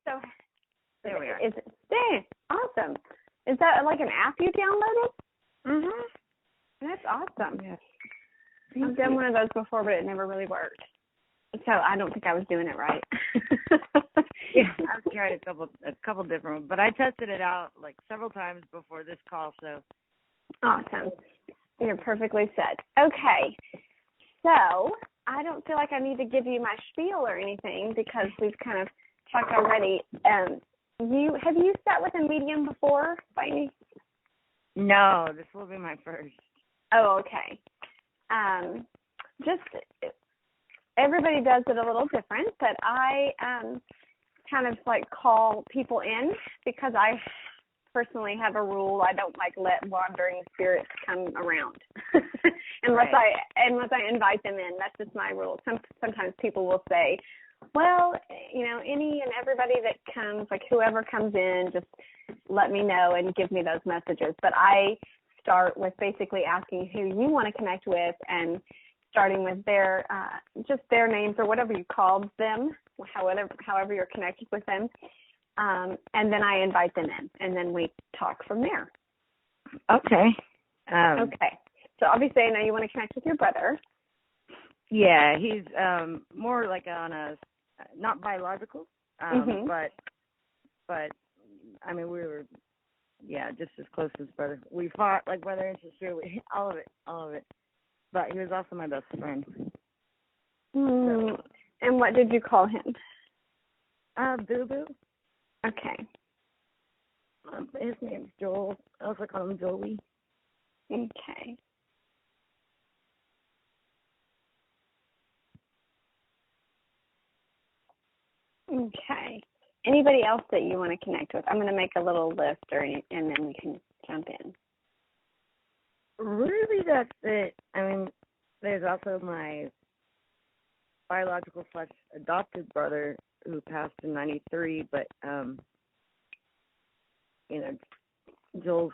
So there we are. Dang, awesome. Is that like an app you downloaded? Mhm. That's awesome. Yes. I've done one of those before, but it never really worked. So I don't think I was doing it right. Yeah, I've tried a couple different ones, but I tested it out like several times before this call. So Awesome. You're perfectly set. Okay. So I don't feel like I need to give you my spiel or anything because we've kind of talked already. Have you sat with a medium before, by any? no, this will be my first. Oh, okay. Just everybody does it a little different, but I kind of like call people in because I personally have a rule. I don't like let wandering spirits come around unless I invite them in. That's just my rule. Sometimes people will say, well, any and everybody that comes, like whoever comes in, just let me know and give me those messages. But I start with basically asking who you want to connect with and starting with their just their names or whatever you called them, however you're connected with them. And then I invite them in, and then we talk from there. Okay. Okay. So obviously I know you want to connect with your brother. Yeah, he's more like on a not biological, but I mean we were just as close as brother. We fought like brother and sister. All of it. But he was also my best friend. So. And what did you call him? Boo Boo. Okay. His name's Joel. I also call him Joey. Okay. Okay. Anybody else that you want to connect with? I'm going to make a little list, and then we can jump in. Really, that's it. I mean, there's also my biological / adopted brother who passed in '93, but Joel's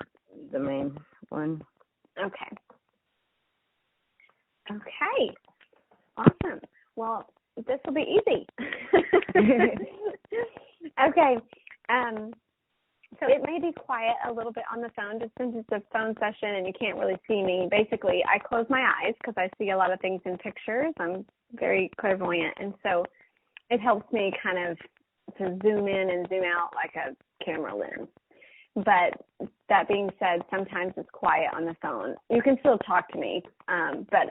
the main one. Okay. Awesome. Well, this will be easy. Okay. So it may be quiet a little bit on the phone just since it's a phone session and you can't really see me. Basically, I close my eyes because I see a lot of things in pictures. I'm very clairvoyant, and so it helps me kind of to zoom in and zoom out like a camera lens. But that being said, sometimes it's quiet on the phone. You can still talk to me, but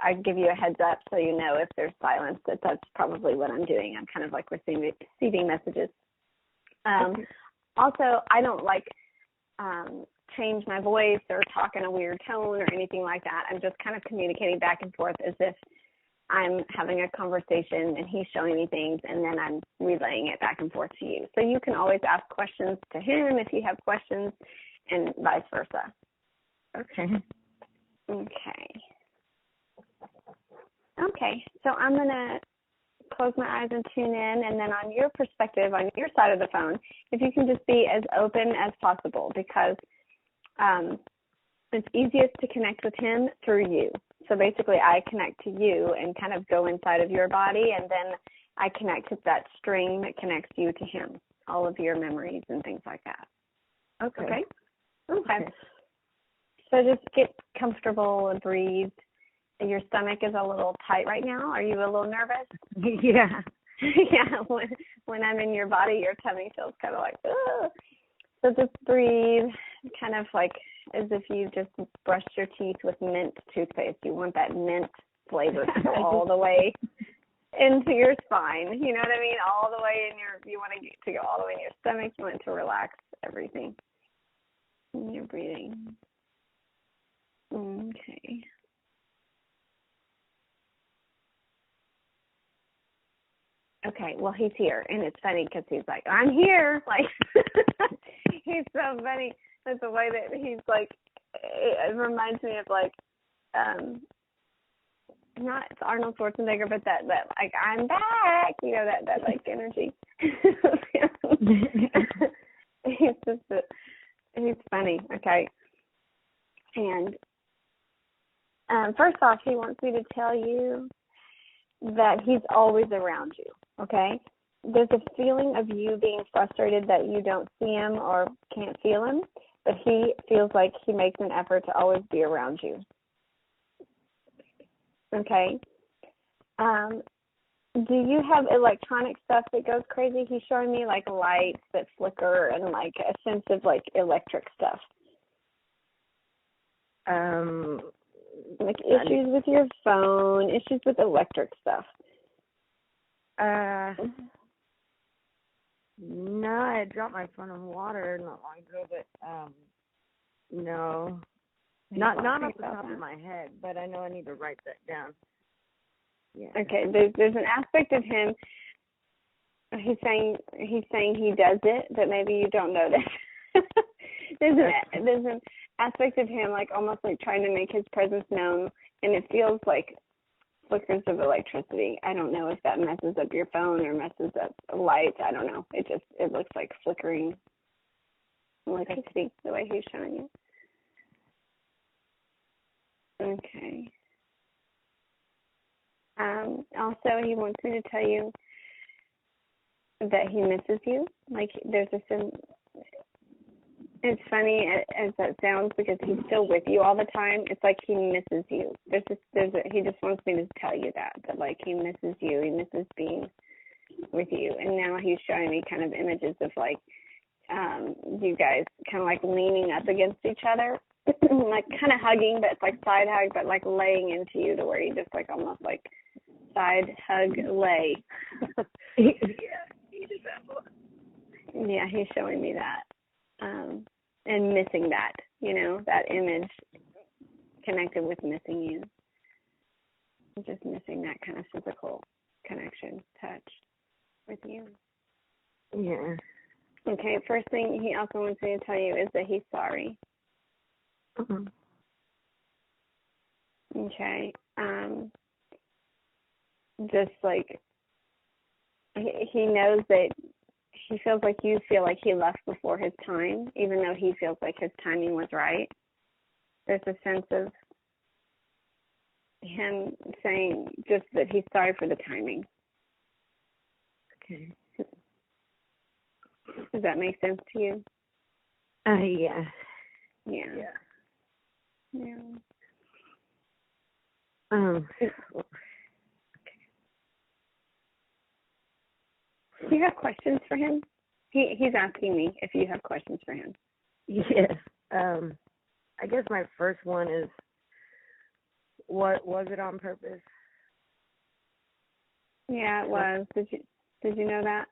I give you a heads up so you know if there's silence that's probably what I'm doing. I'm kind of like receiving messages. Also, I don't like change my voice or talk in a weird tone or anything like that. I'm just kind of communicating back and forth as if I'm having a conversation and he's showing me things, and then I'm relaying it back and forth to you. So you can always ask questions to him if you have questions, and vice versa. Okay. So I'm going to close my eyes and tune in, and then on your perspective, on your side of the phone, if you can just be as open as possible, because it's easiest to connect with him through you. So basically I connect to you and kind of go inside of your body, and then I connect to that string that connects you to him, all of your memories and things like that. Okay. So just get comfortable and breathe. Your stomach is a little tight right now. Are you a little nervous? Yeah. Yeah. When I'm in your body, your tummy feels kind of like, ugh. So just breathe, kind of like as if you just brushed your teeth with mint toothpaste. You want that mint flavor to go all the way into your spine. You know what I mean? All the way you want to go all the way in your stomach. You want to relax everything in your breathing. Okay. Okay, well, he's here, and it's funny because he's like, I'm here. Like, he's so funny. That's the way that he's like, it reminds me of like, not Arnold Schwarzenegger, but that like, I'm back, that like energy. He's funny. Okay. And first off, he wants me to tell you that he's always around you. Okay. there's a feeling of you being frustrated that you don't see him or can't feel him, but he feels like he makes an effort to always be around you. Okay. Do you have electronic stuff that goes crazy? He's showing me like lights that flicker and like a sense of like electric stuff. Like issues with your phone, issues with electric stuff. No, I dropped my phone in water not long ago, but no. Not off the top of my head, but I know I need to write that down. Yeah. Okay, there's an aspect of him. He's saying he does it, but maybe you don't notice. there's an aspect of him like almost like trying to make his presence known, and it feels like flickers of electricity. I don't know if that messes up your phone or messes up lights. I don't know. It looks like flickering electricity the way he's showing you. Okay. Also, he wants me to tell you that he misses you. Like there's a sense. It's funny as that sounds because he's still with you all the time. It's like he misses you. He just wants me to tell you that like he misses you. He misses being with you. And now he's showing me kind of images of like you guys kind of like leaning up against each other, like kind of hugging, but it's like side hug, but like laying into you to where you just like almost like side hug lay. Yeah, he's showing me that. And missing that, that image connected with missing you. Just missing that kind of physical connection, touch with you. Yeah. Okay, first thing he also wants me to tell you is that he's sorry. Mm-hmm. Okay. Just like he knows that he feels like you feel like he left before his time, even though he feels like his timing was right. There's a sense of him saying just that he's sorry for the timing. Okay. Does that make sense to you? Yeah. Yeah. Yeah. Do you have questions for him? He's asking me if you have questions for him. Yes. I guess my first one is, what was it on purpose? Yeah, it was. Did you know that?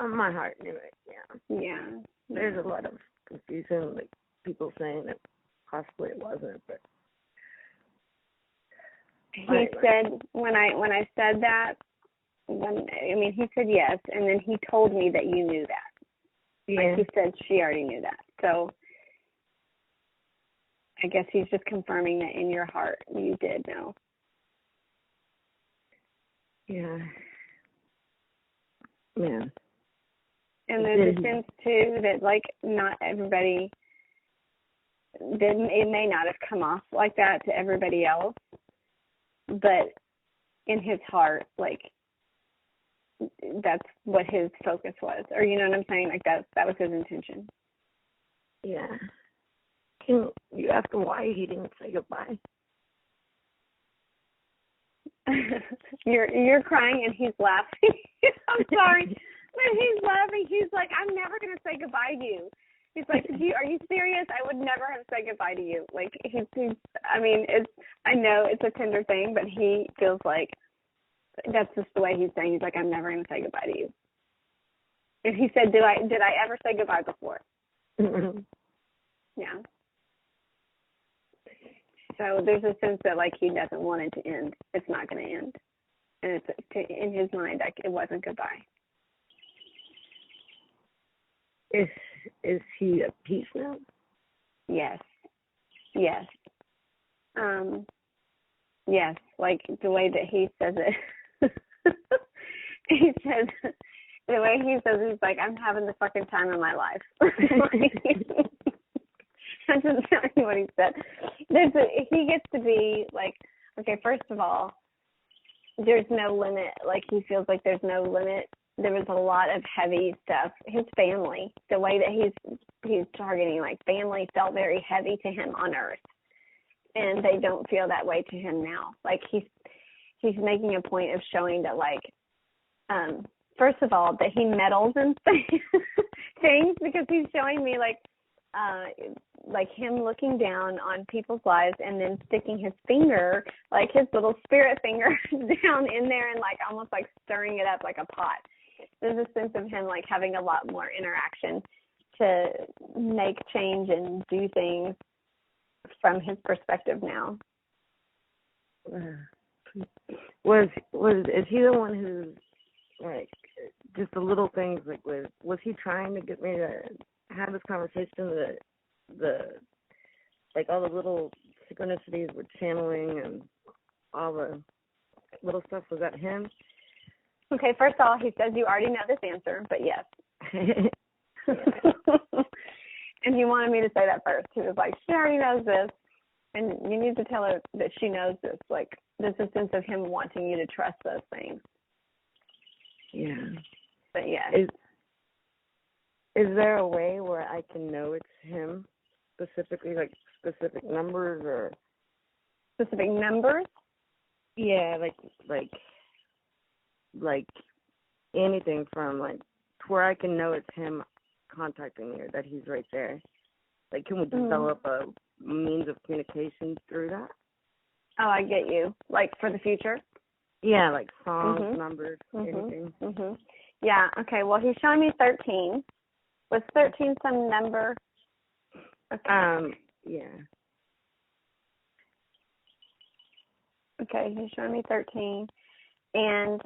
My heart knew it. Yeah. Yeah. There's a lot of confusion, like people saying that possibly it wasn't, but he said when I said that. He said yes, and then he told me that you knew that. Yeah. Like he said she already knew that. So I guess he's just confirming that in your heart you did know. Yeah. Yeah. And there's a sense too that like not everybody, it may not have come off like that to everybody else, but in his heart, like that's what his focus was, or you know what I'm saying? Like that was his intention. Yeah. Can you ask him why he didn't say goodbye? You're crying and he's laughing. I'm sorry, but he's laughing. He's like, I'm never gonna say goodbye to you. He's like, are you serious? I would never have said goodbye to you. Like I know it's a tender thing, but he feels like that's just the way he's saying. He's like, I'm never going to say goodbye to you. And he said, did I ever say goodbye before? Mm-hmm. Yeah. So there's a sense that like he doesn't want it to end. It's not going to end. And it's in his mind, like it wasn't goodbye. Is he at peace now? Yes. Yes. Yes, like the way that he says it. He says, the way he says it, he's like, I'm having the fucking time of my life. That's exactly what he said. He gets to be like, okay, first of all, there's no limit. Like he feels like there's no limit there was a lot of heavy stuff. His family, the way that he's targeting, like, family felt very heavy to him on Earth, and they don't feel that way to him now. Like, he's making a point of showing that, like, first of all, that he meddles in things, because he's showing me, like him looking down on people's lives and then sticking his finger, like his little spirit finger, down in there and, like, almost like stirring it up like a pot. There's a sense of him, like, having a lot more interaction to make change and do things from his perspective now. Is he the one who, like, just the little things, like, was he trying to get me to have this conversation, like, all the little synchronicities with channeling and all the little stuff, was that him? Okay, first of all, he says you already know this answer, but yes. And he wanted me to say that first. He was like, she already knows this, and you need to tell her that she knows this. Like, there's a sense of him wanting you to trust those things. Yeah. But yeah. Is there a way where I can know it's him specifically, like specific numbers or specific numbers? Yeah, like anything from, like, to where I can know it's him contacting me or that he's right there. Like, can we develop a means of communication through that? Oh, I get you. Like, for the future? Yeah, like songs, numbers, anything. Yeah, okay. Well, he's showing me 13. Was 13 some number? Okay. Yeah. Okay, he's showing me 13. And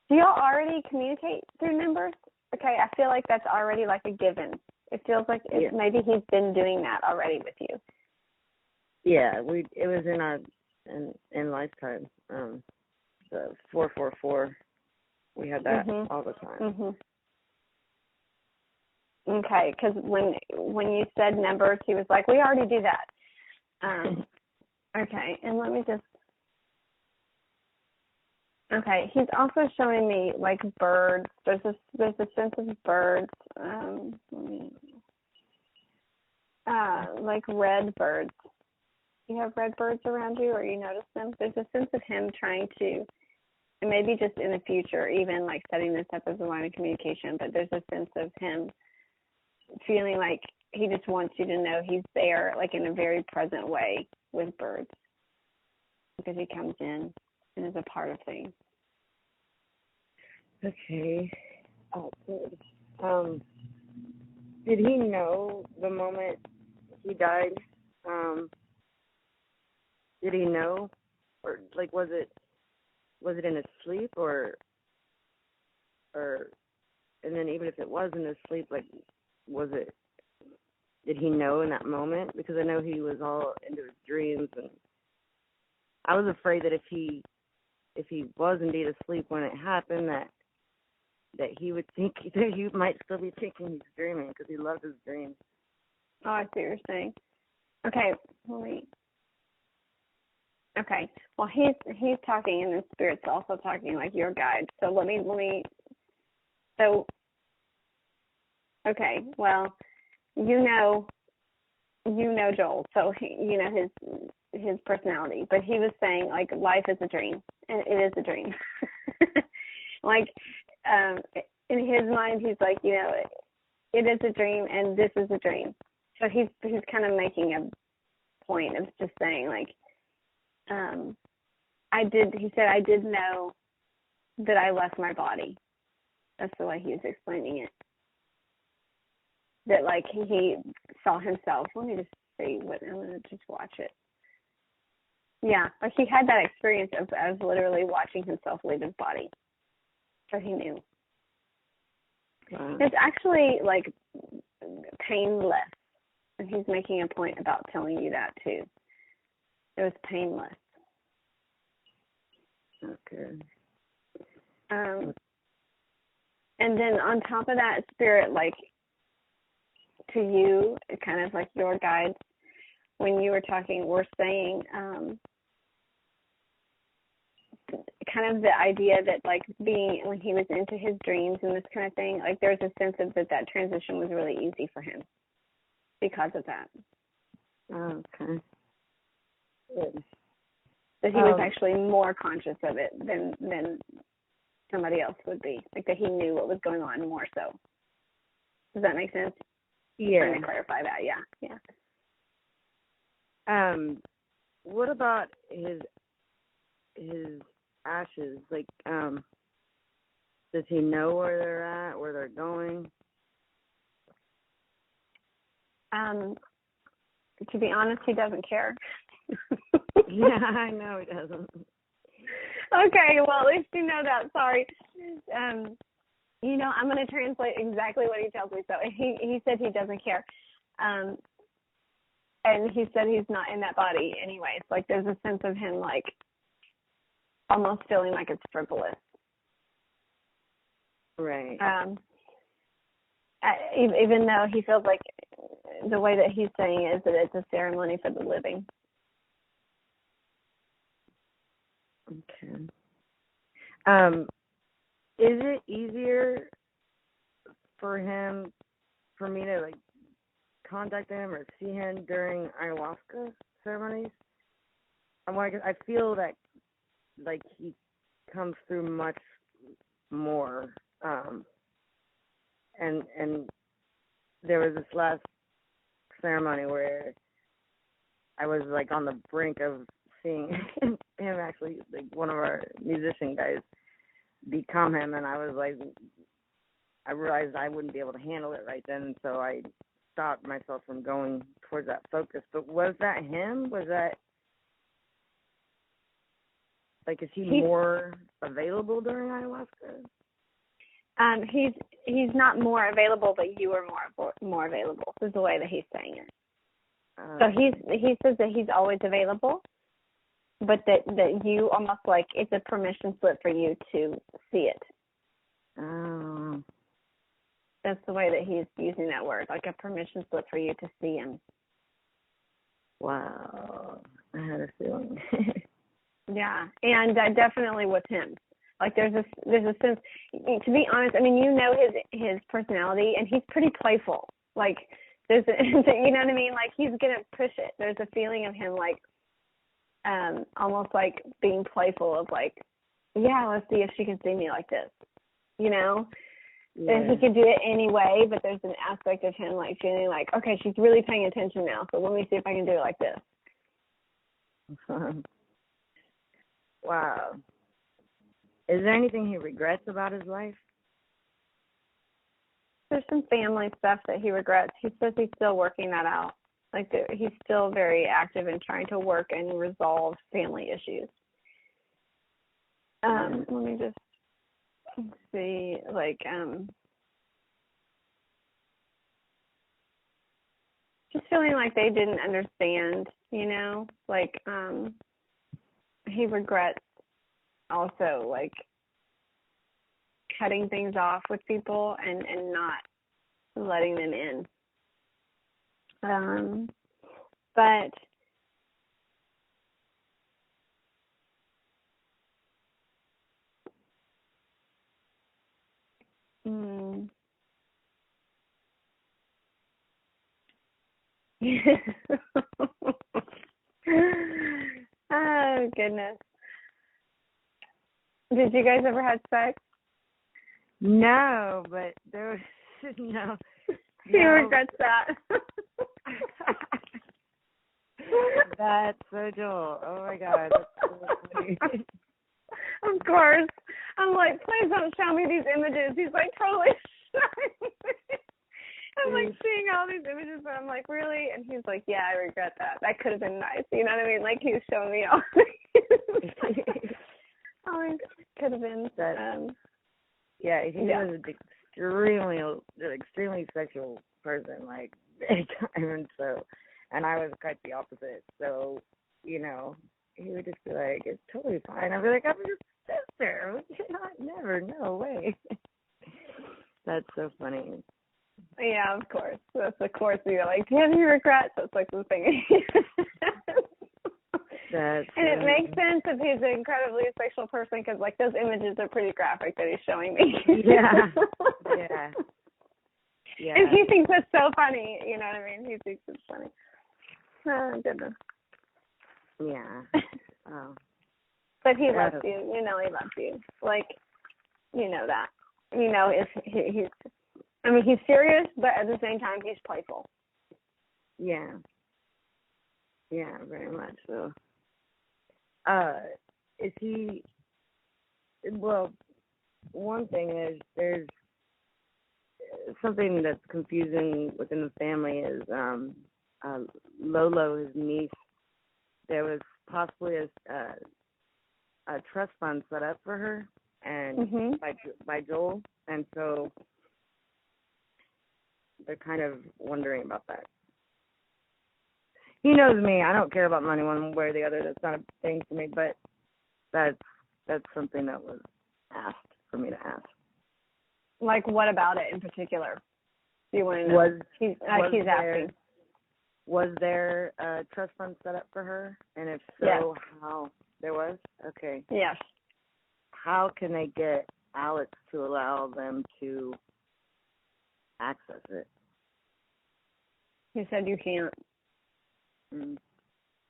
do y'all already communicate through numbers? Okay, I feel like that's already like a given. It feels like maybe he's been doing that already with you. Yeah, it was in our in lifetime. The 444. We had that all the time. Okay, because when you said numbers, he was like, "We already do that." Okay, and let me just. Okay, he's also showing me, like, birds. There's a sense of birds. Like red birds. You have red birds around you, or you notice them? There's a sense of him trying to, and maybe just in the future, even, like, setting this up as a line of communication, but there's a sense of him feeling like he just wants you to know he's there, like, in a very present way with birds, because he comes in and is a part of things. Okay. Oh, good. Did he know the moment he died? Did he know, or, like, was it in his sleep, or, and then even if it was in his sleep, like, did he know in that moment? Because I know he was all into his dreams, and I was afraid that if he was indeed asleep when it happened, that he would think that he might still be thinking he's dreaming, because he loved his dreams. Oh, I see what you're saying. Okay, wait. Okay, well, he's talking, and the spirit's also talking, like your guide. So let me. So, okay, well, you know Joel, so you know his personality, but he was saying, like, life is a dream, and it is a dream. Like, in his mind, he's like, you know, it is a dream, and this is a dream. So he's kind of making a point of just saying, like, he said, I did know that I left my body. That's the way he was explaining it. That, like, he saw himself. Let me just see I'm going to just watch it. Yeah, like, he had that experience of literally watching himself leave his body. So he knew. It's actually, like, painless. And he's making a point about telling you that, too. It was painless. Okay. And then on top of that, spirit, like, to you, kind of like your guides, when you were talking, were saying kind of the idea that like being when he was into his dreams and this kind of thing, like there's a sense of that transition was really easy for him because of that. Okay. Good. That he was actually more conscious of it than somebody else would be. Like that he knew what was going on more so. Does that make sense? Yeah. Trying to clarify that, yeah. What about his ashes? Like, does he know where they're at, where they're going? To be honest, he doesn't care. Yeah, I know he doesn't. Okay, well, at least you know that. Sorry. You know, I'm going to translate exactly what he tells me. So he said he doesn't care. And he said he's not in that body anyways. Like, there's a sense of him, like, almost feeling like it's frivolous. Right. Even though he feels like the way that he's saying is that it's a ceremony for the living. Okay. Is it easier for me to like contact him or see him during ayahuasca ceremonies? I feel that like he comes through much more. And there was this last ceremony where I was like on the brink of seeing him actually, like one of our musician guys become him, and I was like, I realized I wouldn't be able to handle it right then, and so I stopped myself from going towards that focus. But was that him? Was that like, is he more available during ayahuasca? He's not more available, but you are more available. Is the way that he's saying it. So he says that he's always available, but that you almost like it's a permission slip for you to see it. Oh. That's the way that he's using that word, like a permission slip for you to see him. Wow. I had a feeling. Yeah, and that definitely was him. Like there's a sense, to be honest, I mean, you know his personality, and he's pretty playful. Like there's you know what I mean? Like he's gonna push it. There's a feeling of him like almost like being playful of like, yeah, let's see if she can see me like this. You know? Yeah. And he could do it anyway, but there's an aspect of him like feeling like, okay, she's really paying attention now, so let me see if I can do it like this. Wow. Is there anything he regrets about his life? There's some family stuff that he regrets. He says he's still working that out. Like he's still very active in trying to work and resolve family issues. Let me just see, like, just feeling like they didn't understand, you know, like, he regrets also, like, cutting things off with people and not letting them in. But oh goodness. Did you guys ever have sex? No, but there was no. He regrets that. That's so Joel. Oh my God. That's so funny. Of course. I'm like, please don't show me these images. He's like totally showing me. I'm like seeing all these images, but I'm like, really? And he's like, yeah, I regret that. That could have been nice. You know what I mean? Like he's showing me all these. Oh, it could have been. Yeah, he was an extremely sexual person, like big time, and I was quite the opposite. So, you know, he would just be like, "It's totally fine." I'd be like, "I'm your sister. We cannot, never, no way." That's so funny. Yeah, of course. That's of course. You're like, do you have any regrets? That's like the thing. That's And it makes sense if he's an incredibly sexual person because, like, those images are pretty graphic that he's showing me. Yeah. Yeah. Yeah. And he thinks it's so funny. You know what I mean? He thinks it's funny. Oh, goodness. Yeah. Oh. But he loves you. You know he loves you. Like, you know that. You know, if he's, I mean, he's serious, but at the same time, he's playful. Yeah. Yeah, very much so. Is he, well, one thing is there's something that's confusing within the family is Lolo, his niece, there was possibly a trust fund set up for her and by Joel, and so they're kind of wondering about that. He knows me. I don't care about money one way or the other. That's not a thing for me, but that's something that was asked for me to ask. Like, what about it in particular? Do you want to know? He's asking. Was there a trust fund set up for her? And if so, yes. How? There was? Okay. Yes. How can they get Alex to allow them to access it? He said you can't. Mm.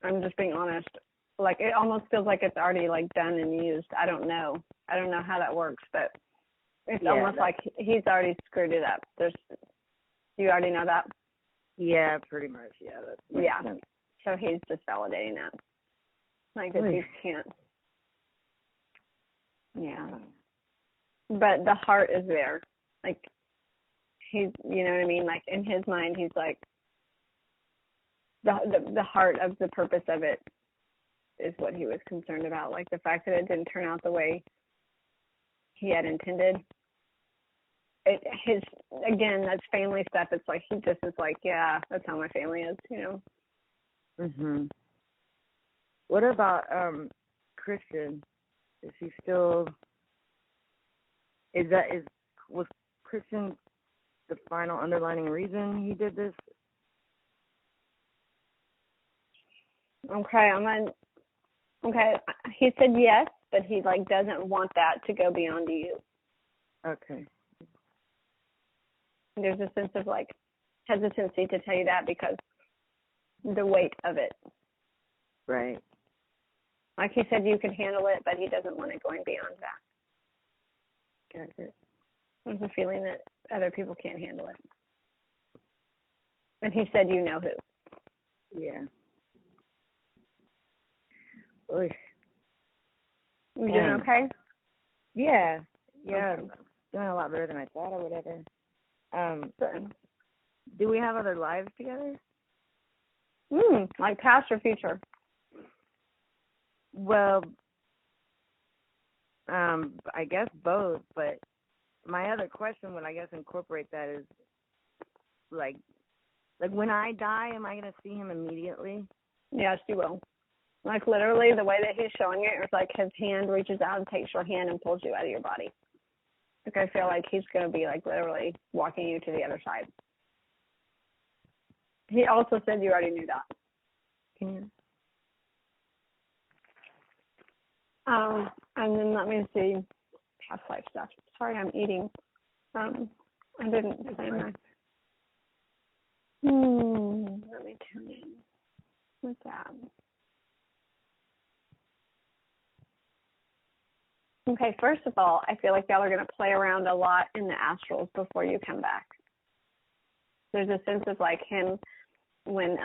I'm just being honest. Like, it almost feels like it's already, like, done and used. I don't know how that works, but it's almost like he's already screwed it up. You already know that? Yeah, pretty much. Yeah. Sense. So he's just validating that. Like, that you can't. Yeah. But the heart is there. Like, he's, you know what I mean? Like, in his mind, he's like, the heart of the purpose of it is what he was concerned about. Like, the fact that it didn't turn out the way he had intended. Again, that's family stuff. It's like, he just is like, yeah, that's how my family is, you know? Mhm. What about Christian? Is he still? Was Christian the final underlining reason he did this? Okay, he said yes, but he, like, doesn't want that to go beyond you. Okay. There's a sense of, like, hesitancy to tell you that because the weight of it. Right. Like he said, you could handle it, but he doesn't want it going beyond that. Got it. There's a feeling that other people can't handle it. And he said, you know who. Yeah. Oy. You doing okay? Yeah. Yeah. Okay. Doing a lot better than I thought I would ever. Good. Do we have other lives together? Like past or future? Well, I guess both, but my other question would, I guess, incorporate that is, like when I die, am I going to see him immediately? Yes, you will. Like, literally, the way that he's showing it is like his hand reaches out and takes your hand and pulls you out of your body. Like, I feel like he's going to be, like, literally walking you to the other side. He also said you already knew that. Yeah. And then let me see past life stuff. Sorry, I'm eating. I didn't say my. Let me tune in. What's that? Okay, first of all, I feel like y'all are going to play around a lot in the astrals before you come back. There's a sense of, like, him when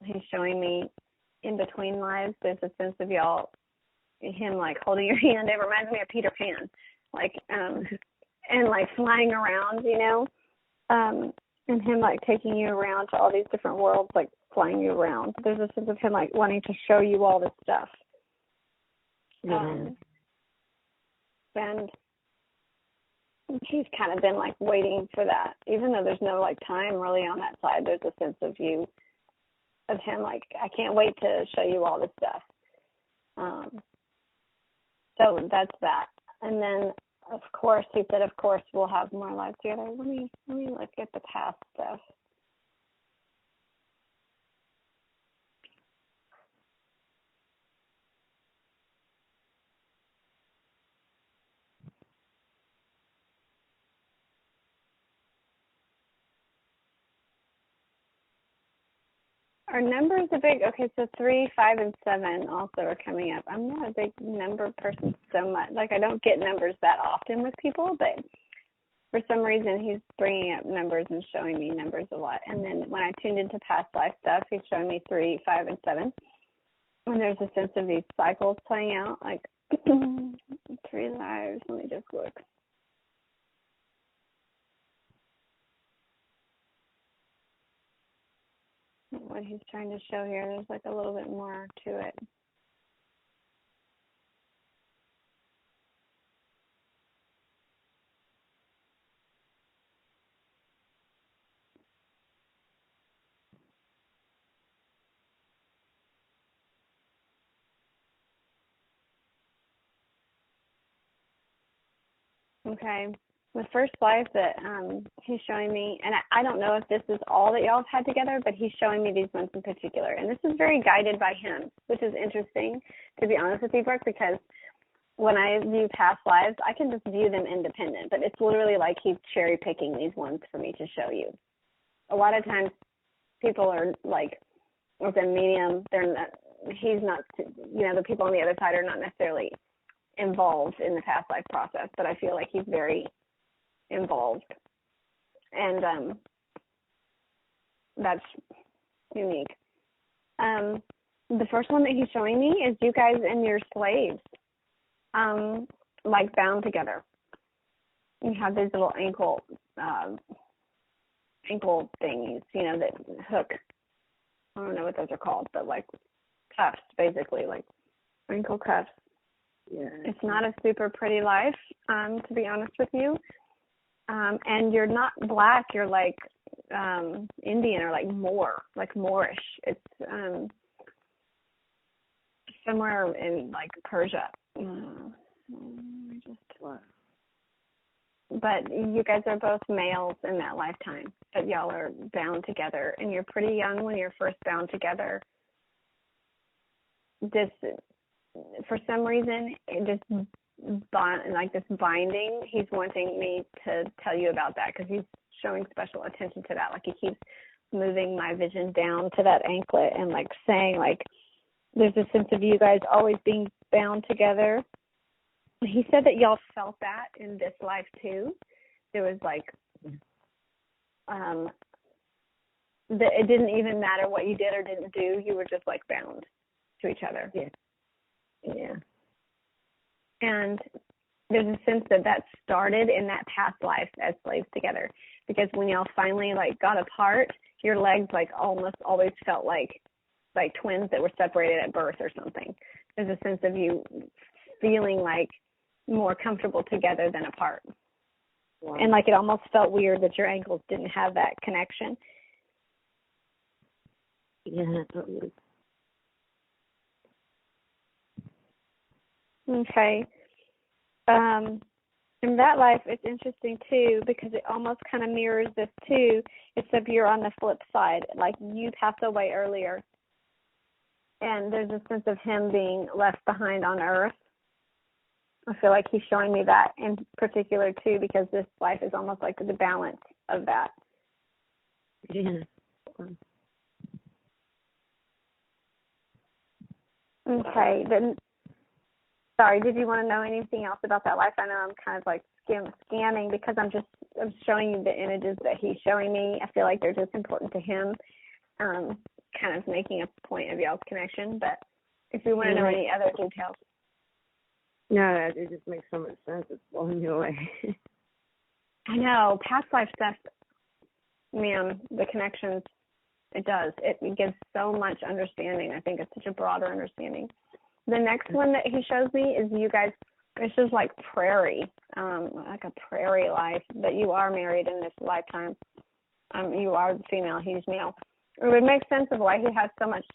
he's showing me in between lives. There's a sense of him, like, holding your hand. It reminds me of Peter Pan, like, and, like, flying around, you know, and him, like, taking you around to all these different worlds, like, flying you around. There's a sense of him, like, wanting to show you all this stuff. And he's kind of been, like, waiting for that. Even though there's no, like, time really on that side, there's a sense of him, like, I can't wait to show you all this stuff. So that's that. And then, of course, he said, of course, we'll have more lives together. Let me look at the past stuff. Are numbers a big? Okay, so 3, 5, and 7 also are coming up. I'm not a big number person so much. Like I don't get numbers that often with people, but for some reason he's bringing up numbers and showing me numbers a lot. And then when I tuned into past life stuff, he's showing me 3, 5, and 7. And there's a sense of these cycles playing out, like 3 lives. Let me just look. What he's trying to show here, there's like a little bit more to it. Okay. The first life that he's showing me, and I don't know if this is all that y'all have had together, but he's showing me these ones in particular. And this is very guided by him, which is interesting, to be honest with you, Brooke, because when I view past lives, I can just view them independent, but it's literally like he's cherry picking these ones for me to show you. A lot of times people are like, with a medium, he's not, the people on the other side are not necessarily involved in the past life process, but I feel like he's very involved, and that's unique. The first one that he's showing me is you guys and your slaves, like bound together. You have these little ankle thingies, that hook. I don't know what those are called, but like cuffs, basically, like ankle cuffs. Yeah. It's not a super pretty life, to be honest with you. And you're not black, you're like Indian or like Moorish. It's somewhere in like Persia. But you guys are both males in that lifetime, but y'all are bound together, and you're pretty young when you're first bound together. For some reason, it just this binding, he's wanting me to tell you about that because he's showing special attention to that. Like he keeps moving my vision down to that anklet and like saying like there's a sense of you guys always being bound together. He said that y'all felt that in this life too. There was like that it didn't even matter what you did or didn't do, you were just like bound to each other. Yeah. And there's a sense that started in that past life as slaves together, because when y'all finally like got apart, your legs like almost always felt like twins that were separated at birth or something. There's a sense of you feeling like more comfortable together than apart. Wow. And like it almost felt weird that your ankles didn't have that connection. Yeah, totally. Okay. In that life, it's interesting too because it almost kind of mirrors this too, except you're on the flip side. Like you passed away earlier, and there's a sense of him being left behind on Earth. I feel like he's showing me that in particular too, because this life is almost like the balance of that. Yeah. Okay, then. Sorry, did you want to know anything else about that life? I know I'm kind of like scanning because I'm showing you the images that he's showing me. I feel like they're just important to him, kind of making a point of y'all's connection. But if you want to know any other details. No, it just makes so much sense. It's blowing me away. I know. Past life stuff, man, the connections, it does. It gives so much understanding. I think it's such a broader understanding. The next one that he shows me is you guys, it's just like prairie, like a prairie life, but you are married in this lifetime. You are female, he's male. It would make sense of why he has so much,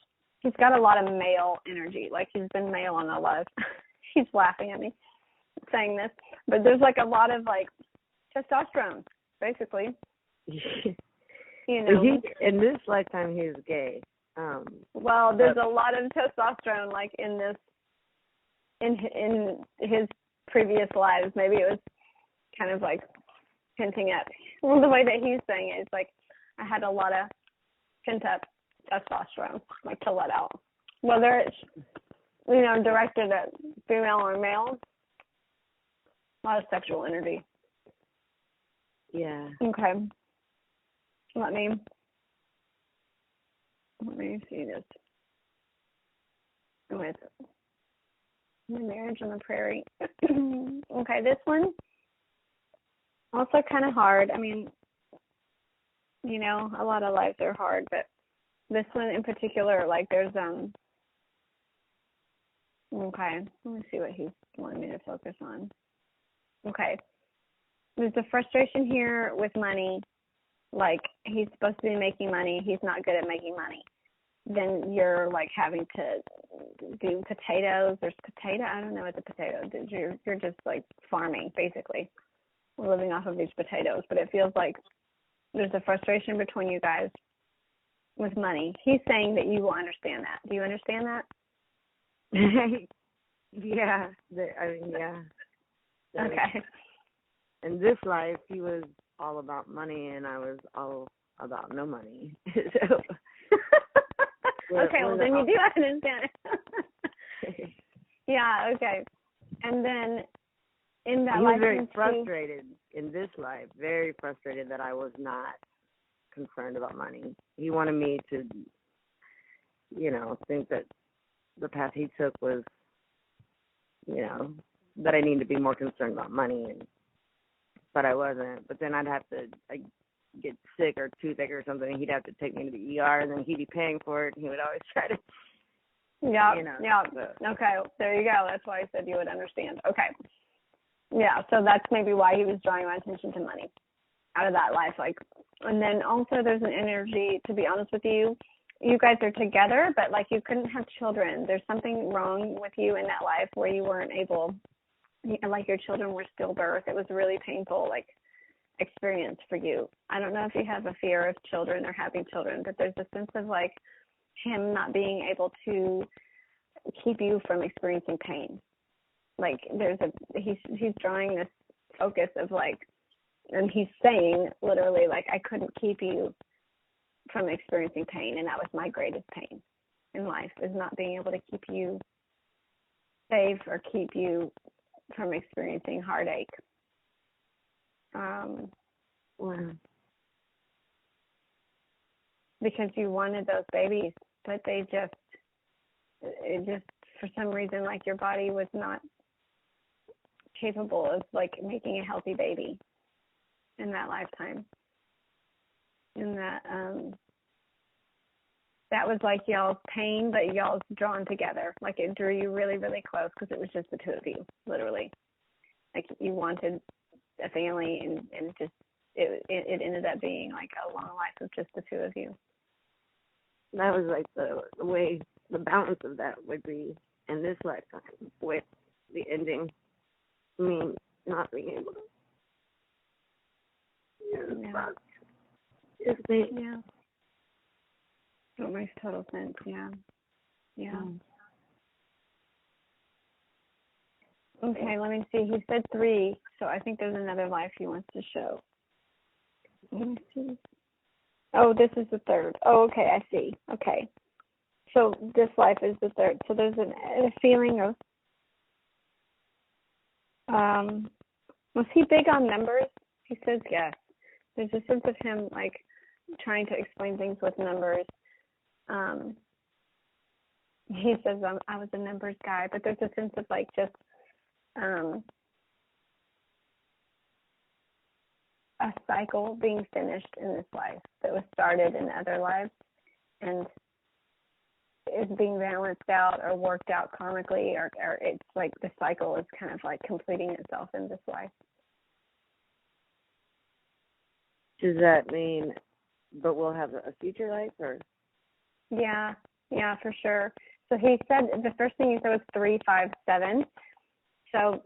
he's got a lot of male energy, like he's been male on a lot of, he's laughing at me saying this, but there's like a lot of like testosterone, basically. In this lifetime he was gay. Well, there's a lot of testosterone, like in his previous lives. Maybe it was kind of like hinting at, well, the way that he's saying it is like I had a lot of pent up testosterone, like to let out. Whether it's, directed at female or male, a lot of sexual energy. Yeah. Okay. Let me see this with my marriage on the prairie. Okay, this one also kind of hard. I mean, a lot of lives are hard, but this one in particular, like there's okay, let me see what he's wanting me to focus on. Okay. There's a frustration here with money, like he's supposed to be making money, he's not good at making money. Then you're like having to do potatoes. There's potato. I don't know what the potato is. You're just like farming basically. We're living off of these potatoes, but it feels like there's a frustration between you guys with money. He's saying that you will understand that. Do you understand that? Yeah. Yeah. Okay. In this life, he was all about money, and I was all about no money. So. Okay, well then you do understand it. Yeah, okay. And then in that life, he was very frustrated in this life, very frustrated that I was not concerned about money. He wanted me to, think that the path he took was, that I needed to be more concerned about money, but I wasn't. But then I'd have to get sick or toothache or something, and he'd have to take me to the ER, and then he'd be paying for it, and he would always try to. Yeah. Okay, there you go. That's why I said you would understand. Okay. Yeah, so that's maybe why he was drawing my attention to money out of that life. And then also there's an energy, to be honest with you, you guys are together, but like you couldn't have children. There's something wrong with you in that life where you weren't able, like your children were stillbirth. It was really painful, experience for you. I don't know if you have a fear of children or having children, but there's a sense of like him not being able to keep you from experiencing pain. Like he's drawing this focus of and he's saying literally I couldn't keep you from experiencing pain, and that was my greatest pain in life, is not being able to keep you safe or keep you from experiencing heartache. Wow. Because you wanted those babies, but it just for some reason your body was not capable of making a healthy baby in that lifetime. And that was y'all's pain, but y'all's drawn together. It drew you really, really close because it was just the two of you, literally. You wanted a family, and just it ended up being a long life of just the two of you. That was the way the balance of that would be in this lifetime, with the ending, not being able to. Yeah. Yeah. That makes total sense. Yeah. Yeah. Okay, let me see. He said 3, so I think there's another life he wants to show. Let me see. Oh, this is the 3rd. Oh, okay, I see. Okay. So this life is the 3rd. So there's a feeling of, was he big on numbers? He says yes. There's a sense of him trying to explain things with numbers. He says I was a numbers guy, but there's a sense of just a cycle being finished in this life that was started in other lives and is being balanced out or worked out karmically, or it's the cycle is kind of completing itself in this life. Does that mean, but we'll have a future life, or? Yeah, for sure. So he said, the first thing he said was 3, 5, 7. So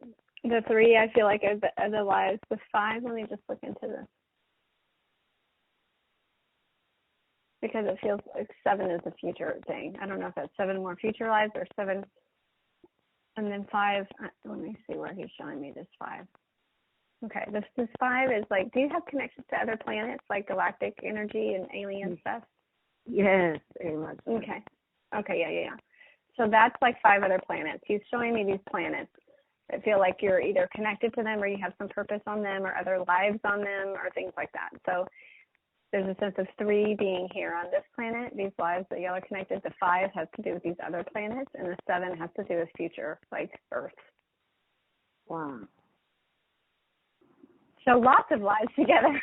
the 3, I feel are the lives. The 5, let me just look into this. Because it feels 7 is a future thing. I don't know if that's 7 more future lives or 7. And then 5, let me see where he's showing me this 5. Okay, this 5 is do you have connections to other planets, galactic energy and alien stuff? Yes, very much. So. Okay. Okay, yeah. So that's like 5 other planets. He's showing me these planets. I feel like you're either connected to them or you have some purpose on them or other lives on them or things like that. So there's a sense of 3 being here on this planet, these lives that y'all are connected. The 5 has to do with these other planets, and the 7 has to do with future, like Earth. Wow. So lots of lives together.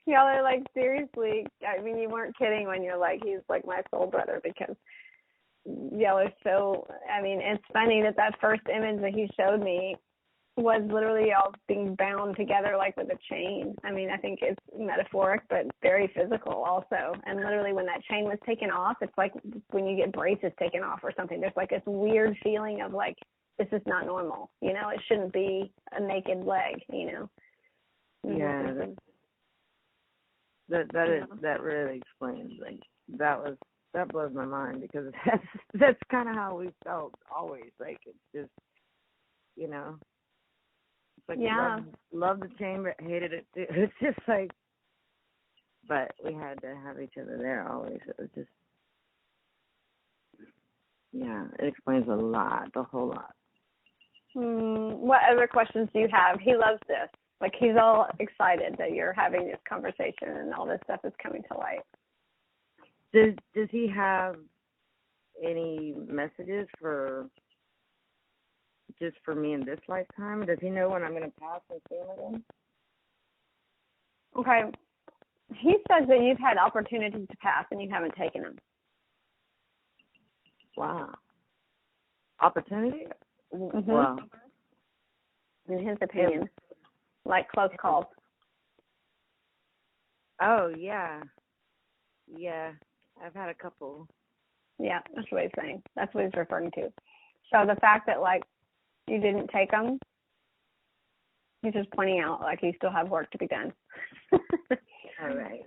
Y'all are like, seriously, I mean, you weren't kidding when you're like, he's like my soul brother, because y'all are so, I mean, it's funny that first image that he showed me was literally y'all being bound together like with a chain. I mean, I think it's metaphoric, but very physical also. And literally when that chain was taken off, it's like when you get braces taken off or something, there's like this weird feeling of like, this is not normal. You know, it shouldn't be a naked leg, you know? Yeah. That really explains, like, that blows my mind, because that's kind of how we felt always. Like, it's just, you know, it's like, yeah, loved the chain but hated it too. It's just like, but we had to have each other there always. It was just, yeah, it explains a lot, the whole lot. What other questions do you have? He loves this. Like, he's all excited that you're having this conversation and all this stuff is coming to light. Does he have any messages for just for me in this lifetime? Does he know when I'm going to pass and see him again? Okay. He says that you've had opportunities to pass and you haven't taken them. Wow. Opportunity? Mm-hmm. Wow. In his opinion, like close calls. Oh, yeah. Yeah, I've had a couple. Yeah, that's what he's saying. That's what he's referring to. So the fact that, like, you didn't take them, he's just pointing out, like, you still have work to be done. All right.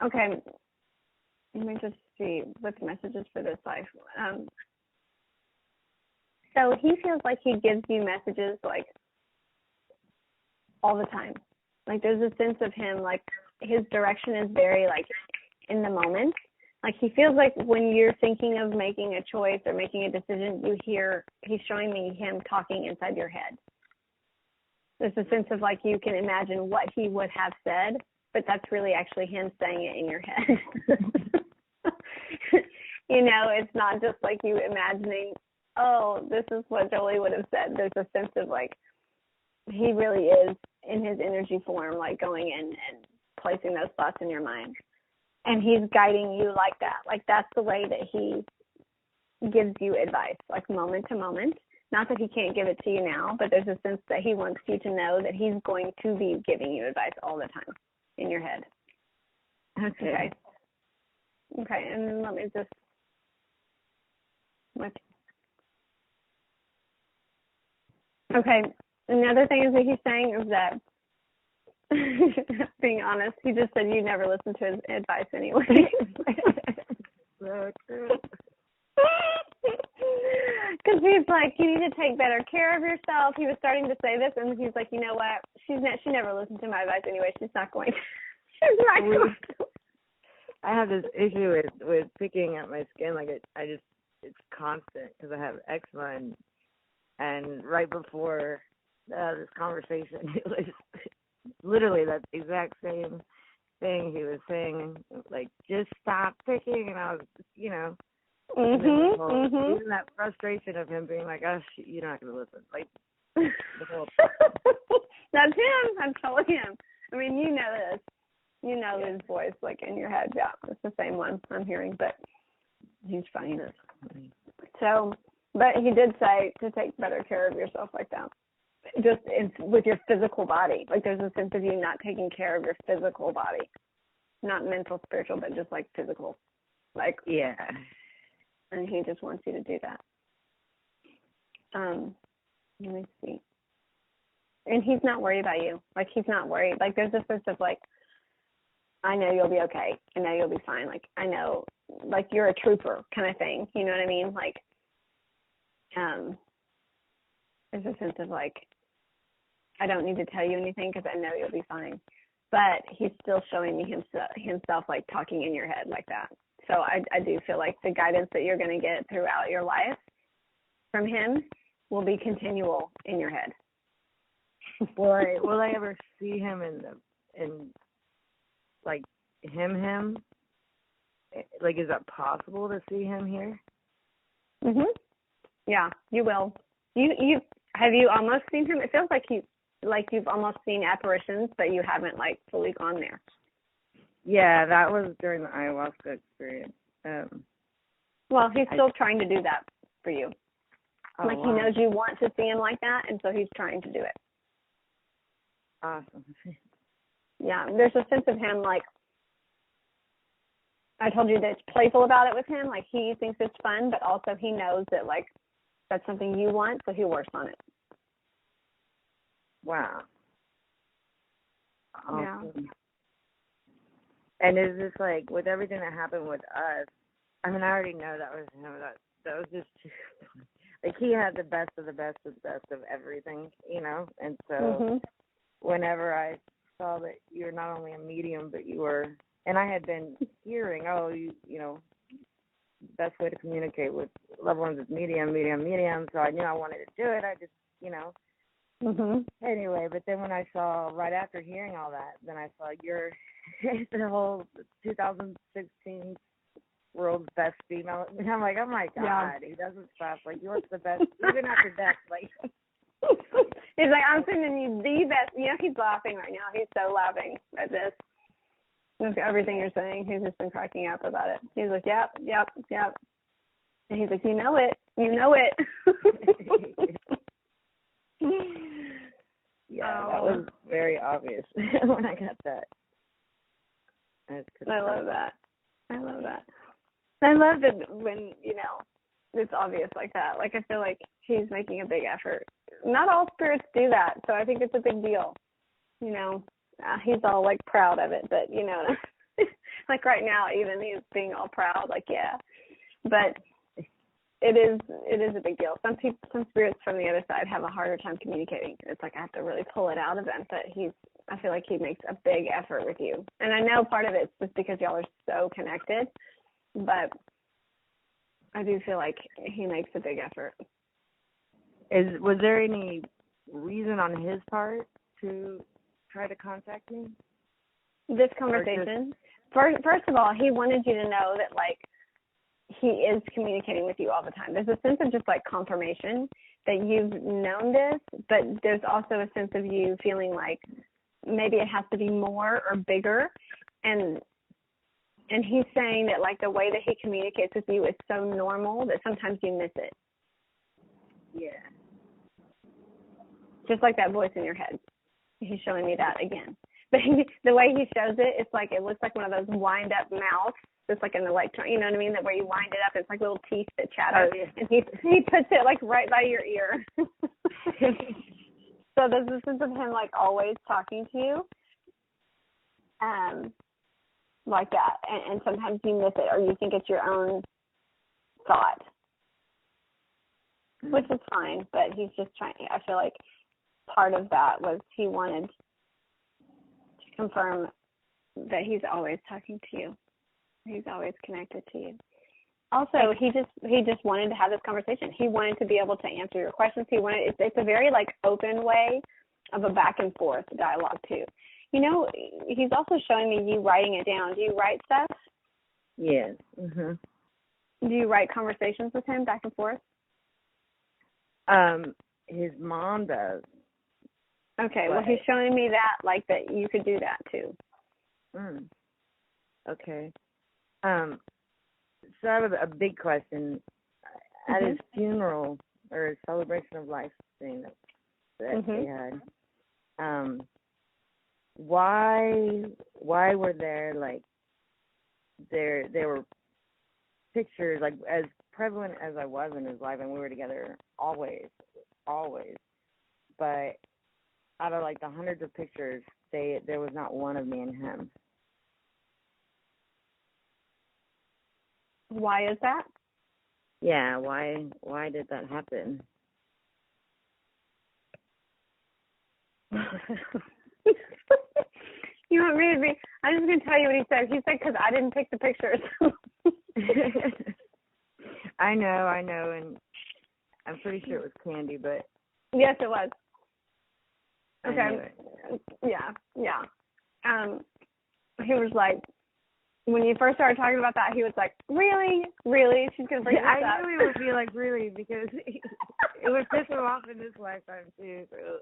Okay. Let me just see what's messages for this life. So he feels like he gives you messages, like, all the time. Like, there's a sense of him, like, his direction is very, like, in the moment. Like, he feels like when you're thinking of making a choice or making a decision, you hear, he's showing me him talking inside your head. There's a sense of, like, you can imagine what he would have said, but that's really actually him saying it in your head. You know, it's not just like you imagining, oh, this is what Jolie would have said. There's a sense of, like, he really is in his energy form, like, going in and placing those thoughts in your mind. And he's guiding you like that. Like, that's the way that he gives you advice, like, moment to moment. Not that he can't give it to you now, but there's a sense that he wants you to know that he's going to be giving you advice all the time in your head. Okay. Okay, and then let me just... Okay, another thing is that he's saying is that, being honest, he just said you never listen to his advice anyway. So true. Because he's like, you need to take better care of yourself. He was starting to say this, and he's like, you know what? She never listened to my advice anyway. She's not going to. She's not going to. I have this issue with picking at my skin. Like, it's constant because I have eczema, and right before this conversation, it was literally that exact same thing he was saying. Like, just stop picking, and I was, you know. Even that frustration of him being like, "Oh, you're not going to listen." Like, the whole that's him. I'm telling him. I mean, you know this. You know his voice, like, in your head. Yeah, it's the same one I'm hearing, but he's funny. So, but he did say to take better care of yourself like that. Just with your physical body. Like, there's a sense of you not taking care of your physical body. Not mental, spiritual, but just, like, physical. Like, yeah. And he just wants you to do that. Let me see. And he's not worried about you. Like, he's not worried. Like, there's a sense of, like, I know you'll be okay. I know you'll be fine. Like, I know, like, you're a trooper kind of thing. You know what I mean? Like, there's a sense of, like, I don't need to tell you anything because I know you'll be fine. but he's still showing me himself like talking in your head like that. So I do feel like the guidance that you're going to get throughout your life from him will be continual in your head. Will I ever see him in like him? Like, is that possible to see him here? Mhm. Yeah, you will. You have you almost seen him? It feels like you've almost seen apparitions, but you haven't like fully gone there. Yeah, that was during the ayahuasca experience. Well, he's still trying to do that for you. Oh, Like, wow. he knows you want to see him like that, and so he's trying to do it. Awesome. Yeah, there's a sense of him, like, I told you that's playful about it with him. Like, he thinks it's fun, but also he knows that, like, that's something you want, so he works on it. Wow. Awesome. Yeah. And is this like, with everything that happened with us, I mean, I already know that was him. That was just too funny. Like, he had the best of the best of the best of everything, you know? And so whenever I saw that you're not only a medium, but you were, and I had been hearing, you know, best way to communicate with loved ones is medium. So I knew I wanted to do it. I just, you know. Anyway, but then when I saw, right after hearing all that, then I saw your, the whole 2016 world's best female. And I'm like, oh my God, he doesn't stop. Like, you're the best, even after death. Like, he's like, I'm sending you the best. You know, he's laughing right now. He's so laughing at this. With everything you're saying, he's just been cracking up about it. He's like, yep. And he's like, you know it. Yeah, that was very obvious when I got that. I love that. I love that when, you know, it's obvious like that. Like, I feel like he's making a big effort. Not all spirits do that, so I think it's a big deal. You know, he's all, like, proud of it, but, you know, like right now even he's being all proud, like, yeah. But it is a big deal. Some spirits from the other side have a harder time communicating. It's like I have to really pull it out of them, but I feel like he makes a big effort with you. And I know part of it's just because y'all are so connected, but I do feel like he makes a big effort. Was there any reason on his part to try to contact me? This conversation, first of all, he wanted you to know that, like, he is communicating with you all the time. There's a sense of just, like, confirmation that you've known this, but there's also a sense of you feeling like maybe it has to be more or bigger. And he's saying that, like, the way that he communicates with you is so normal that sometimes you miss it. Yeah. Just like that voice in your head. He's showing me that again. But the way he shows it, it's like, it looks like one of those wind-up mouths. It's like an electron, you know what I mean? That where you wind it up, it's like little teeth that chatter. Oh, yeah. And he puts it, like, right by your ear. So there's a sense of him, like, always talking to you. Like that. And sometimes you miss it, or you think it's your own thought. Which is fine, but he's just trying, I feel like part of that was he wanted to confirm that he's always talking to you. He's always connected to you. Also, he just wanted to have this conversation. He wanted to be able to answer your questions. It's a very, like, open way of a back and forth dialogue too. You know, he's also showing me you writing it down. Do you write stuff? Yes. Mhm. Do you write conversations with him back and forth? His mom does. Okay, well, he's showing me that, like, that you could do that too. Okay. So I have a big question. At his funeral or his celebration of life thing that they had, why were there, like, there were pictures, like, as prevalent as I was in his life, and we were together always, but out of, like, the hundreds of pictures, there was not one of me and him. Why is that? Yeah, why did that happen? You want me to be? I'm just gonna tell you what he said. He said because I didn't pick the pictures. I know, and I'm pretty sure it was Candy, but Yes, it was. I Okay. knew it. Yeah. He was like, when you first started talking about that, he was like, really? She's gonna bring this up. I knew it would be like, really, because it would piss him off in this lifetime too. So.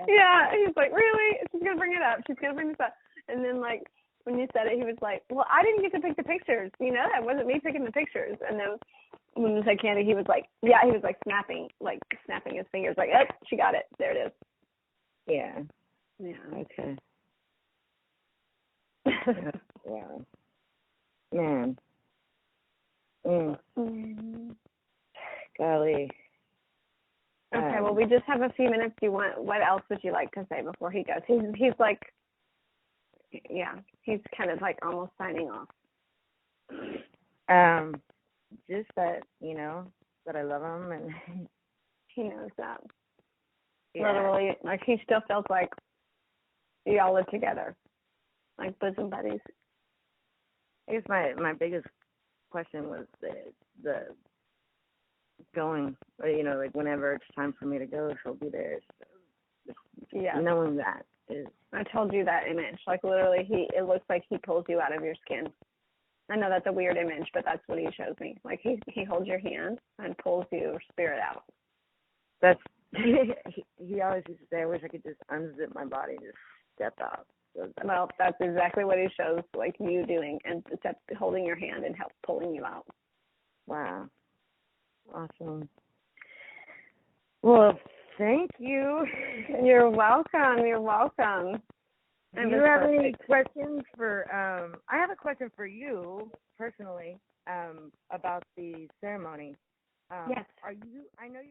Yeah, he's like, really? She's gonna bring it up. She's gonna bring this up. And then like when you said it, he was like, well, I didn't get to pick the pictures. You know, that wasn't me picking the pictures. And then when you said Candy, he was like, yeah, he was like snapping his fingers, like, oh, she got it. There it is. Yeah. Yeah. Okay. Yeah. Man. Golly. Okay, well, we just have a few minutes. What else would you like to say before he goes? He's like, yeah, he's kind of like almost signing off. Just that, that I love him, and he knows that. Yeah. Literally, like he still feels like y'all live together, like bosom buddies. I guess my biggest question was the going, or, like whenever it's time for me to go, she'll be there. So Yeah. knowing that is. I told you that image. Like literally, it looks like he pulls you out of your skin. I know that's a weird image, but that's what he shows me. Like he holds your hand and pulls your spirit out. That's he always used to say, I wish I could just unzip my body and just step out. So well, that's exactly what he shows, like you doing, and except holding your hand and help pulling you out. Wow. Awesome. Well, thank you. You're welcome. Do you have any questions for, I have a question for you, personally, about the ceremony. Yes. I know you